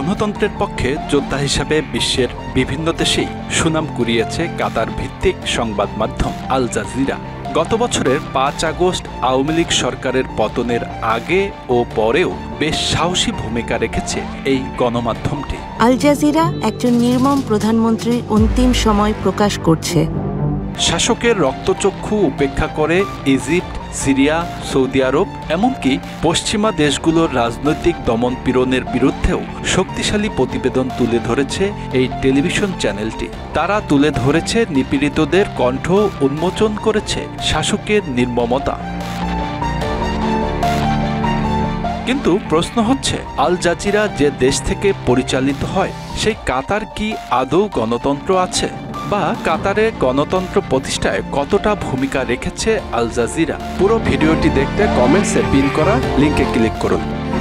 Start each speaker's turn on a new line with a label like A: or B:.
A: গণতন্ত্রের পক্ষে যোদ্ধা হিসেবে বিশ্বের বিভিন্ন দেশেই সুনাম কুড়িয়েছে কাতার ভিত্তিক সংবাদ মাধ্যম আল জাজিরা। গত বছরের ৫ আগস্ট আওয়ামী লীগ সরকারের পতনের আগে ও পরেও বেশ সাহসী ভূমিকা রেখেছে এই গণমাধ্যমটি।
B: আল জাজিরা একজন নির্মম প্রধানমন্ত্রীর অন্তিম সময় প্রকাশ করছে।
A: শাসকের রক্তচক্ষু উপেক্ষা করে ইজিপ্ট, সিরিয়া, সৌদি আরব এমনকি পশ্চিমা দেশগুলোর রাজনৈতিক দমনপীড়নের বিরুদ্ধেও শক্তিশালী প্রতিবেদন তুলে ধরেছে এই টেলিভিশন চ্যানেলটি। তারা তুলে ধরেছে নিপীড়িতদের কণ্ঠ, উন্মোচন করেছে শাসকের নির্মমতা। কিন্তু প্রশ্ন হচ্ছে, আল জাজিরা যে দেশ থেকে পরিচালিত হয় সেই কাতার কি আদৌ গণতন্ত্র আছে? বা কাতারে গণতন্ত্র প্রতিষ্ঠায় কতটা ভূমিকা রেখেছে আল জাজিরা? পুরো ভিডিওটি দেখতে কমেন্টসে পিন করা লিংকে ক্লিক করুন।